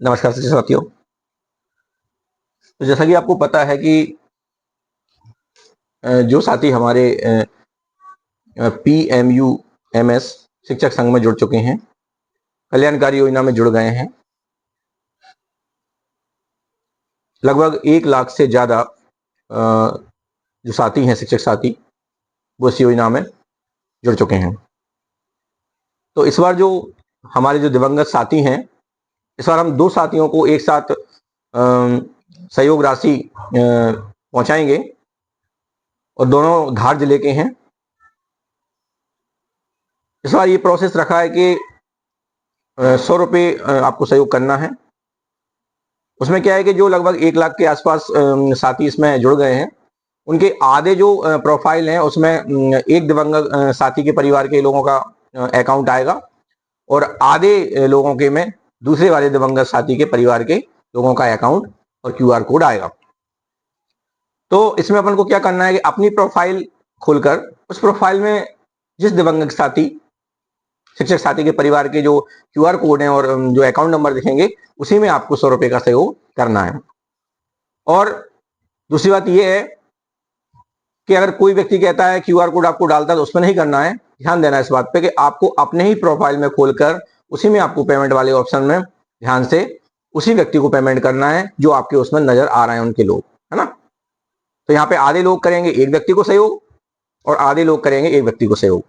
नमस्कार साथियों। तो जैसा कि आपको पता है कि जो साथी हमारे PMUMS शिक्षक संघ में जुड़ चुके हैं, कल्याणकारी योजना में जुड़ गए हैं, लगभग 1 लाख से ज़्यादा जो साथी हैं, शिक्षक साथी, वो इस योजना में जुड़ चुके हैं। तो इस बार जो हमारे जो दिवंगत साथी हैं, इस बार हम 2 साथियों को एक साथ सहयोग राशि पहुंचाएंगे और दोनों धार जिले के हैं। इस बार ये प्रोसेस रखा है कि 100 रुपये आपको सहयोग करना है। उसमें क्या है कि जो लगभग 1 लाख के आसपास साथी इसमें जुड़ गए हैं, उनके आधे जो प्रोफाइल हैं उसमें एक दिवंगत साथी के परिवार के लोगों का अकाउंट आएगा और आधे लोगों के में दूसरे वाले दिवंगत साथी के परिवार के लोगों का अकाउंट और QR कोड आएगा। तो इसमें अपन को क्या करना है कि अपनी प्रोफाइल खोलकर उस प्रोफाइल में जिस दिवंगत साथी, शिक्षक साथी के परिवार के जो QR कोड हैं और जो अकाउंट नंबर दिखेंगे, उसी में आपको 100 रुपये का सहयोग करना है। और दूसरी बात यह है कि अगर कोई व्यक्ति कहता है QR कोड आपको डालता है, तो उसमें नहीं करना है। ध्यान देना इस बात पे कि आपको अपने ही प्रोफाइल में खोलकर उसी में आपको पेमेंट वाले ऑप्शन में ध्यान से उसी व्यक्ति को पेमेंट करना है जो आपके उसमें नजर आ रहे हैं, उनके लोग, है ना। तो यहाँ पे आधे लोग करेंगे एक व्यक्ति को सहयोग और आधे लोग करेंगे एक व्यक्ति को सहयोग।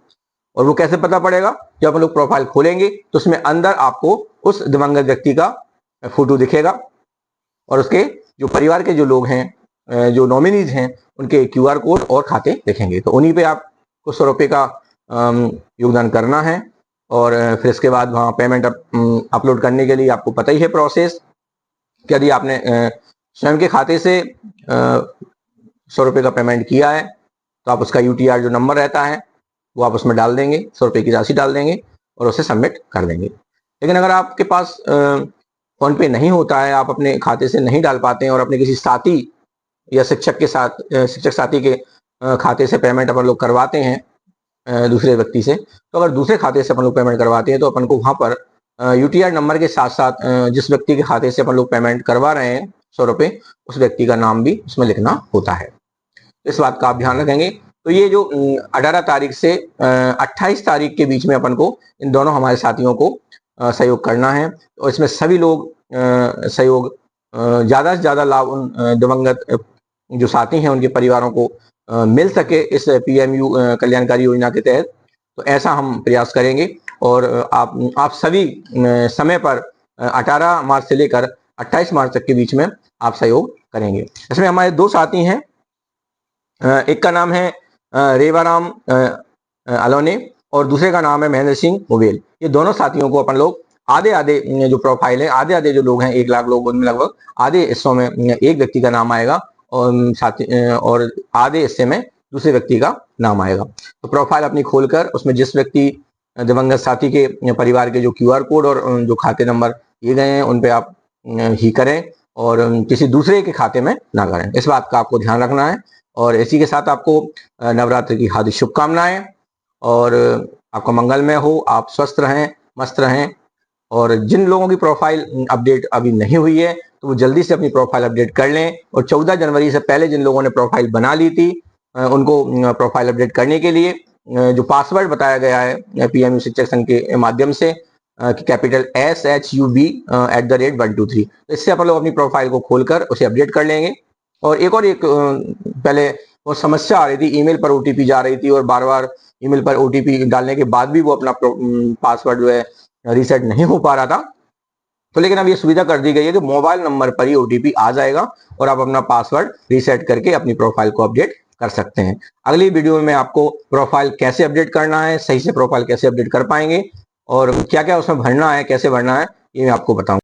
और वो कैसे पता पड़ेगा? जब आप लोग प्रोफाइल खोलेंगे तो उसमें अंदर आपको उस दिवंगत व्यक्ति का फोटो दिखेगा और उसके जो परिवार के जो लोग हैं, जो नॉमिनीज हैं, उनके QR कोड और खाते दिखेंगे। तो उन्हीं पे आपको 100 रुपये का योगदान करना है। और फिर इसके बाद वहाँ पेमेंट अपलोड करने के लिए आपको पता ही है प्रोसेस कि यदि आपने स्वयं के खाते से 100 रुपये का पेमेंट किया है तो आप उसका UTR जो नंबर रहता है वो आप उसमें डाल देंगे, 100 रुपये की राशि डाल देंगे और उसे सबमिट कर देंगे। लेकिन अगर आपके पास फोन पे नहीं होता है, आप अपने खाते से नहीं डाल पाते हैं और अपने किसी साथी या शिक्षक के साथ, शिक्षक साथी के खाते से पेमेंट अपन लोग करवाते हैं दूसरे व्यक्ति से, तो अगर दूसरे खाते से अपन लोग पेमेंट करवाते हैं तो अपन को वहाँ पर UTR नंबर के साथ साथ जिस व्यक्ति के खाते से अपन लोग पेमेंट करवा रहे हैं 100 रुपये, उस व्यक्ति का नाम भी उसमें लिखना होता है। इस बात का आप ध्यान रखेंगे। तो ये जो 18 तारीख से 28 तारीख के बीच में अपन को इन दोनों हमारे साथियों को सहयोग करना है। और इसमें सभी लोग सहयोग ज़्यादा से ज़्यादा लाभ उन दिवंगत जो साथी हैं उनके परिवारों को मिल सके इस PMU कल्याणकारी योजना के तहत। तो ऐसा हम प्रयास करेंगे और आप सभी समय पर 18 मार्च से लेकर 28 मार्च तक के बीच में आप सहयोग करेंगे। इसमें हमारे 2 साथी हैं, एक का नाम है रेवाराम अलोने और दूसरे का नाम है महेंद्र सिंह मोबेल। ये दोनों साथियों को अपन लोग आधे आधे जो प्रोफाइल है, आधे आधे जो लोग हैं, 1 लाख लोग, उनमें लगभग आधे हिस्सों में एक व्यक्ति का नाम आएगा और साथी और आधे हिस्से में दूसरे व्यक्ति का नाम आएगा। तो प्रोफाइल अपनी खोलकर उसमें जिस व्यक्ति दिवंगत साथी के परिवार के जो QR कोड और जो खाते नंबर दिए गए हैं उन पे आप ही करें और किसी दूसरे के खाते में ना करें। इस बात का आपको ध्यान रखना है। और इसी के साथ आपको नवरात्रि की हार्दिक शुभकामनाएं और आपका मंगलमय हो, आप स्वस्थ रहें, मस्त रहें। और जिन लोगों की प्रोफाइल अपडेट अभी नहीं हुई है तो वो जल्दी से अपनी प्रोफाइल अपडेट कर लें। और 14 जनवरी से पहले जिन लोगों ने प्रोफाइल बना ली थी उनको प्रोफाइल अपडेट करने के लिए जो पासवर्ड बताया गया है PMU शिक्षक संघ के माध्यम से कि कैपिटल SHUB@123, तो इससे अपन लोग अपनी प्रोफाइल को खोलकर उसे अपडेट कर लेंगे। और एक पहले वो समस्या आ रही थी, ईमेल पर OTP जा रही थी और बार बार ईमेल पर OTP डालने के बाद भी वो अपना पासवर्ड जो है रीसेट नहीं हो पा रहा था। तो लेकिन अब ये सुविधा कर दी गई है कि मोबाइल नंबर पर ही OTP आ जाएगा और आप अपना पासवर्ड रीसेट करके अपनी प्रोफाइल को अपडेट कर सकते हैं। अगली वीडियो में आपको प्रोफाइल कैसे अपडेट करना है, सही से प्रोफाइल कैसे अपडेट कर पाएंगे और क्या क्या उसमें भरना है, कैसे भरना है, ये मैं आपको बताऊंगा।